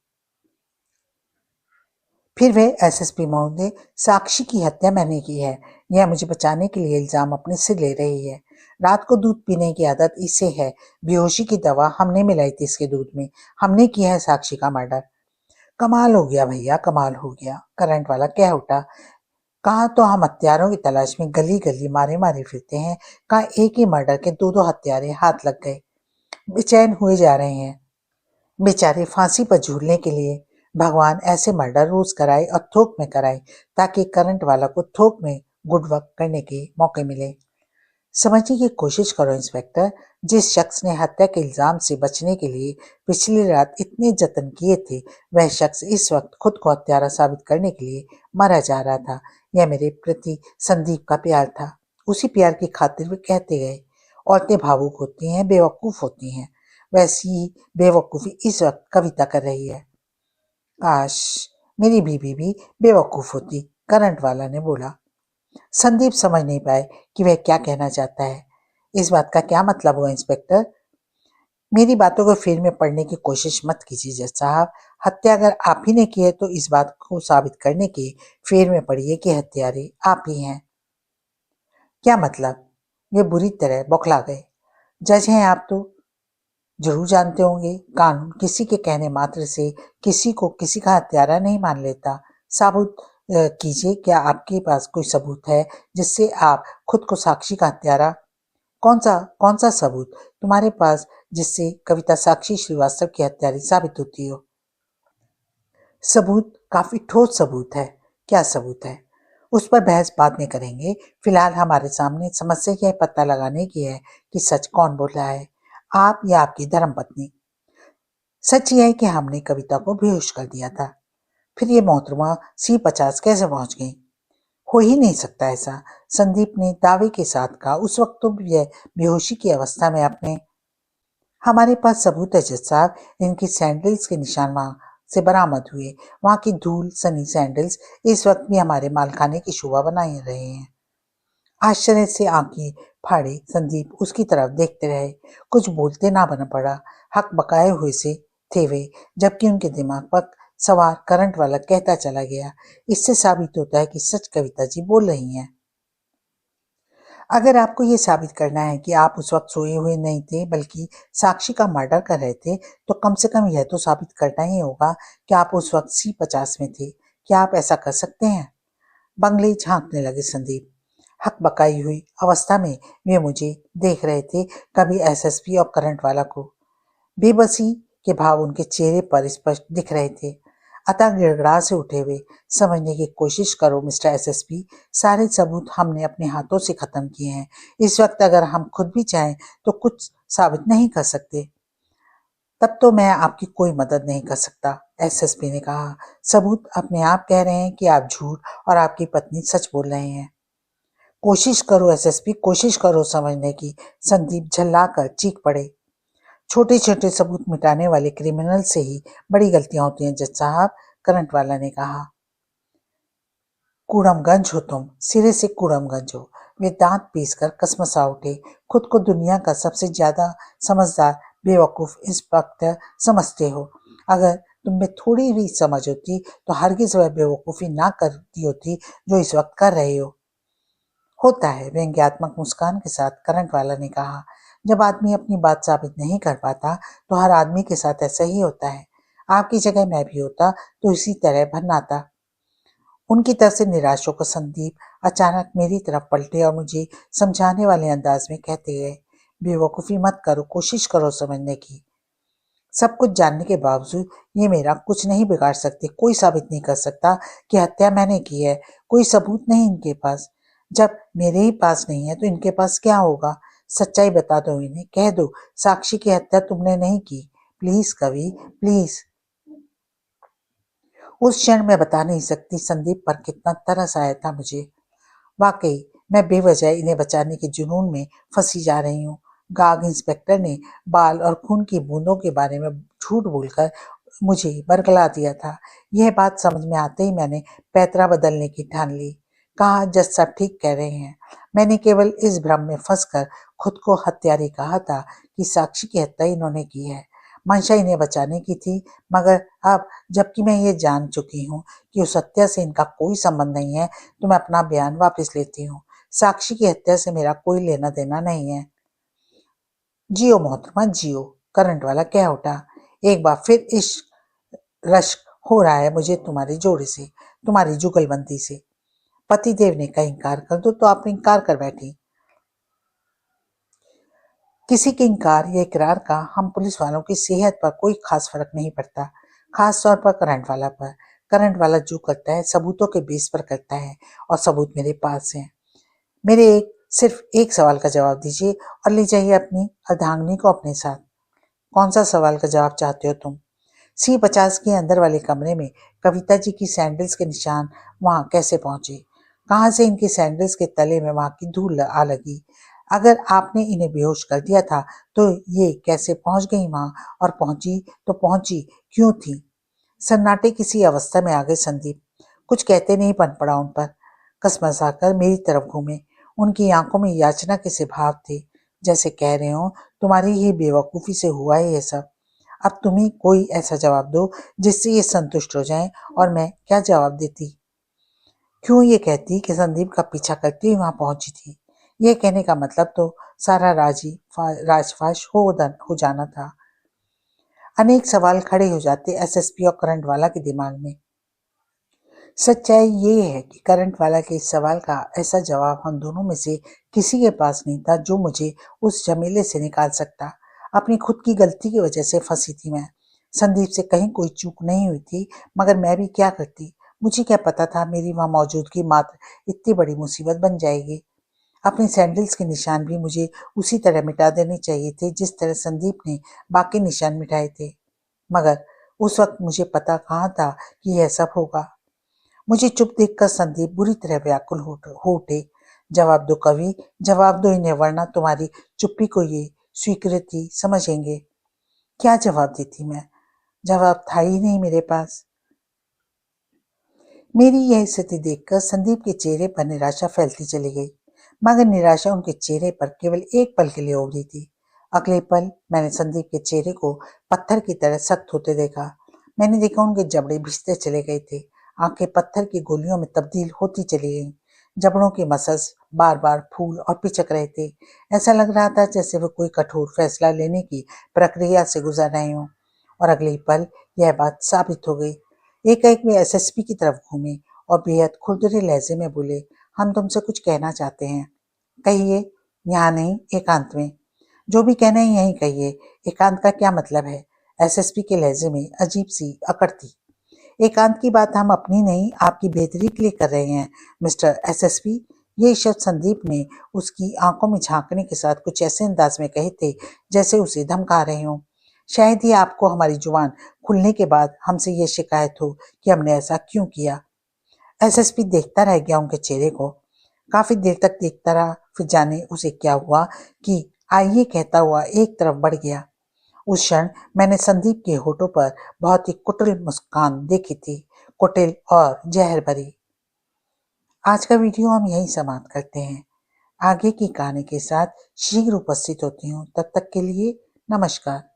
फिर वे एसएसपी महोदय, साक्षी की हत्या मैंने की है। यह मुझे बचाने के लिए इल्जाम अपने सिर ले रही है। रात को दूध पीने की आदत इसे है। बेहोशी की दवा हमने मिलाई थी इसके दूध में। हमने किया है साक्षी का मर्डर। कमाल हो गया भैया, कमाल हो गया, करंट वाला कह उठा। कहाँ तो हम हत्यारों की तलाश में गली गली मारे मारे फिरते हैं, कहाँ एक ही मर्डर के दो दो हत्यारे हाथ लग गए। बेचैन हुए जा रहे हैं बेचारे फांसी पर झूलने के लिए। भगवान ऐसे मर्डर रोज कराए और थोक में कराए ताकि करंट वाला को थोक में गुड वर्क करने के मौके मिले। समझने की कोशिश करो इंस्पेक्टर, जिस शख्स ने हत्या के इल्जाम से बचने के लिए पिछली रात इतने जतन किए थे, वह शख्स इस वक्त खुद को हत्यारा साबित करने के लिए मरा जा रहा था। यह मेरे प्रति संदीप का प्यार था। उसी प्यार की खातिर वे कहते गए, औरतें भावुक होती हैं, बेवकूफ होती हैं। वैसी ही बेवकूफी इस वक्त कविता कर रही है। काश मेरी बीवी भी बेवकूफ होती, करंट वाला ने बोला। संदीप समझ नहीं पाए कि वह क्या कहना चाहता है। इस बात का क्या मतलब हुआ इंस्पेक्टर? मेरी बातों को फेर में पड़ने की कोशिश मत कीजिए जज साहब। हत्या अगर आप ही ने की है तो इस बात को साबित करने के फेर में पड़िए कि हत्यारे आप ही हैं। क्या मतलब? वे बुरी तरह बौखला गए। जज हैं आप तो जरूर जानते होंगे, कानून किसी के कहने मात्र से किसी को किसी का हत्यारा नहीं मान लेता। साबुत कीजिए, क्या आपके पास कोई सबूत है जिससे आप खुद को साक्षी का हत्यारा? कौन सा सबूत तुम्हारे पास जिससे कविता साक्षी श्रीवास्तव की हत्यारी साबित होती हो? सबूत, काफी ठोस सबूत है। क्या सबूत है? उस पर बहस बाद में करेंगे। फिलहाल हमारे सामने समस्या यह पता लगाने की है कि सच कौन बोल रहा है, आप या आपकी धर्मपत्नी। सच यह है कि हमने कविता को बेहोश कर दिया था। फिर ये मोहतरमा C50 कैसे पहुंच गई? हो ही नहीं सकता ऐसा, संदीप ने दावे के साथ कहा। उस वक्त तो यह बेहोशी की अवस्था में अपने। हमारे पास सबूत है जज साहब, इनकी सैंडल्स के निशान वहां से बरामद हुए। वहां की धूल सनी सैंडल्स इस वक्त भी हमारे मालखाने की शोभा बना रहे हैं। आश्चर्य से आंखें फाड़े संदीप उसकी तरफ देखते रहे। कुछ बोलते ना बना पड़ा। हक बकाए हुए से थे वे, जबकि उनके दिमाग पर सवार करंट वाला कहता चला गया। इससे साबित होता है कि सच कविता जी बोल रही हैं। अगर आपको ये साबित करना है कि आप उस वक्त सोए हुए नहीं थे बल्कि साक्षी का मर्डर कर रहे थे, तो कम से कम यह तो साबित करना ही होगा कि आप उस वक्त C50 में थे। क्या आप ऐसा कर सकते हैं? बंगले झांकने लगे संदीप। हक बकाई हुई अवस्था में वे मुझे देख रहे थे, कभी एसएसपी और करंट वाला को। बेबसी के भाव उनके चेहरे पर स्पष्ट दिख रहे थे। अतः गिड़गिड़ा से उठे हुए, समझने की कोशिश करो मिस्टर एसएसपी, सारे सबूत हमने अपने हाथों से खत्म किए हैं। इस वक्त अगर हम खुद भी चाहें तो कुछ साबित नहीं कर सकते। तब तो मैं आपकी कोई मदद नहीं कर सकता, एसएसपी ने कहा। सबूत अपने आप कह रहे हैं कि आप झूठ और आपकी पत्नी सच बोल रहे हैं। कोशिश करो एसएसपी, कोशिश करो समझने की, संदीप झल्लाकर चीख पड़े। छोटे छोटे सबूत मिटाने वाले क्रिमिनल से ही बड़ी गलतियां होती हैं जज साहब, करंट वाला ने कहा। कूड़मगंज हो तुम, सिरे से कूड़मगंज हो। वे दांत पीसकर कसमसा उठे। खुद को दुनिया का सबसे ज्यादा समझदार बेवकूफ इंस्पेक्टर समझते हो। अगर तुम में थोड़ी भी समझ होती तो हरगिज वह बेवकूफी ना करती होती जो इस वक्त कर रहे हो। होता है, व्यंग्यात्मक मुस्कान के साथ करंट वाला ने कहा। जब आदमी अपनी बात साबित नहीं कर पाता तो हर आदमी के साथ ऐसा ही होता है। आपकी जगह मैं भी होता तो इसी तरह भन्नाता। उनकी तरफ से निराश होकर संदीप अचानक मेरी तरफ पलटे और मुझे समझाने वाले अंदाज में कहते गए, बेवकूफी मत करो, कोशिश करो समझने की। सब कुछ जानने के बावजूद ये मेरा कुछ नहीं बिगाड़ सकते, कोई साबित नहीं कर सकता कि हत्या मैंने की है। कोई सबूत नहीं इनके पास। जब मेरे ही पास नहीं है तो इनके पास क्या होगा? सच्चाई बता दो इन्हें, कह दो साक्षी की हत्या तुमने नहीं की। प्लीज कवि, प्लीज। उस क्षण मैं बता नहीं सकती संदीप पर कितना तरस आया था मुझे। वाकई मैं बेवजह इन्हें बचाने के जुनून में फंसी जा रही हूँ। गार्ग इंस्पेक्टर ने बाल और खून की बूंदों के बारे में झूठ बोलकर मुझे बरगला दिया था। यह बात समझ में आते ही मैंने पैतरा बदलने की ठान ली। कहा, जज साहब ठीक कह रहे हैं। मैंने केवल इस भ्रम में फंसकर खुद को हत्यारी कहा था कि साक्षी की हत्या इन्होंने की है। मंशा इन्हें बचाने की थी, मगर अब जबकि मैं ये जान चुकी हूँ कि उस हत्या से इनका कोई संबंध नहीं है, तो मैं अपना बयान वापस लेती हूँ। साक्षी की हत्या से मेरा कोई लेना देना नहीं है। जियो मोहतरमा जियो, करंट वाला कह उठा। एक बार फिर इश्क रश्क हो रहा है मुझे तुम्हारे जोड़े से, तुम्हारी जुगलबंदी से। पतिदेव ने कहा इनकार कर दो, तो आप इनकार कर बैठी। किसी के इनकार या इकरार का हम पुलिस वालों की सेहत पर कोई खास फर्क नहीं पड़ता, खास तौर पर करंट वाला पर। करंट वाला जो करता है सबूतों के बेस पर करता है, और सबूत मेरे पास है। मेरे सिर्फ एक सवाल का जवाब दीजिए और ले जाइए अपनी अर्धांगिनी को अपने साथ। कौन सा सवाल का जवाब चाहते हो तुम? C50 के अंदर वाले कमरे में कविता जी की सैंडल्स के निशान वहां कैसे पहुंचे? कहां से इनके सैंडल्स के तले में वहां की धूल आ लगी? अगर आपने इन्हें बेहोश कर दिया था तो ये कैसे पहुंच गई वहां, और पहुंची तो पहुंची क्यों थी? सन्नाटे किसी अवस्था में आ गए संदीप। कुछ कहते नहीं बन पड़ा उन पर। कसमसाकर मेरी तरफ घूमे। उनकी आंखों में याचना के से भाव थे, जैसे कह रहे हो तुम्हारी ही बेवकूफी से हुआ है ये सब। अब तुम ही कोई ऐसा जवाब दो जिससे ये संतुष्ट हो जाएं। और मैं क्या जवाब देती? क्यों ये कहती कि संदीप का पीछा करती हुई वहां पहुंची थी? ये कहने का मतलब तो सारा राजफाश हो जाना था। अनेक सवाल खड़े हो जाते एसएसपी और करंट वाला के दिमाग में। सच्चाई ये है कि करंट वाला के इस सवाल का ऐसा जवाब हम दोनों में से किसी के पास नहीं था जो मुझे उस झमेले से निकाल सकता। अपनी खुद की गलती की वजह से फंसी थी मैं। संदीप से कहीं कोई चूक नहीं हुई थी, मगर मैं भी क्या करती? मुझे क्या पता था मेरी वहां मौजूदगी मात्र इतनी बड़ी मुसीबत बन जाएगी। अपने सैंडल्स के निशान भी मुझे उसी तरह मिटा देने चाहिए थे जिस तरह संदीप ने बाकी निशान मिटाए थे। मगर उस वक्त मुझे पता कहाँ था कि यह सब होगा। मुझे चुप देखकर संदीप बुरी तरह व्याकुल हो उठे। जवाब दो कवि, जवाब दो इन्हें, वरना तुम्हारी चुप्पी को ये स्वीकृति समझेंगे। क्या जवाब देती मैं? जवाब था ही नहीं मेरे पास। मेरी यह स्थिति देखकर संदीप के चेहरे पर निराशा फैलती चली गई, मगर निराशा उनके चेहरे पर केवल एक पल के लिए उभरी थी। अगले पल मैंने संदीप के चेहरे को पत्थर की तरह सख्त होते देखा। मैंने देखा उनके जबड़े भिजते चले गए थे, आंखें पत्थर की गोलियों में तब्दील होती चली गईं। जबड़ों के मसल्स बार बार फूल और पिचक रहे थे। ऐसा लग रहा था जैसे वो कोई कठोर फैसला लेने की प्रक्रिया से गुजर रहे हों। और अगले पल यह बात साबित हो गई। एकाएक वे एसएसपी की तरफ घूमे और बेहद खुरदरे लहजे में बोले, हम तुमसे कुछ कहना चाहते हैं। कहिए। यहाँ नहीं, एकांत में। जो भी कहना है यहीं कहिए। एकांत का क्या मतलब है? एसएसपी के लहजे में अजीब सी अकड़ थी। एकांत की बात हम अपनी नहीं, आपकी बेहतरी के लिए कर रहे हैं मिस्टर एसएसपी। ये शब्द संदीप ने उसकी आंखों में झांकने के साथ कुछ ऐसे अंदाज में कहे थे जैसे उसे धमका रहे हों। शायद ही आपको हमारी जुबान खुलने के बाद हमसे ये शिकायत हो कि हमने ऐसा क्यों किया। एसएसपी देखता रह गया उनके चेहरे को। काफी देर तक देखता रहा, फिर जाने उसे क्या हुआ कि आइए कहता हुआ एक तरफ बढ़ गया। उस क्षण मैंने संदीप के होठों पर बहुत ही कुटिल मुस्कान देखी थी, कुटिल और जहर भरी। आज का वीडियो हम यहीं समाप्त करते हैं। आगे की कहानी के साथ शीघ्र उपस्थित होती हूँ। तब तक के लिए नमस्कार।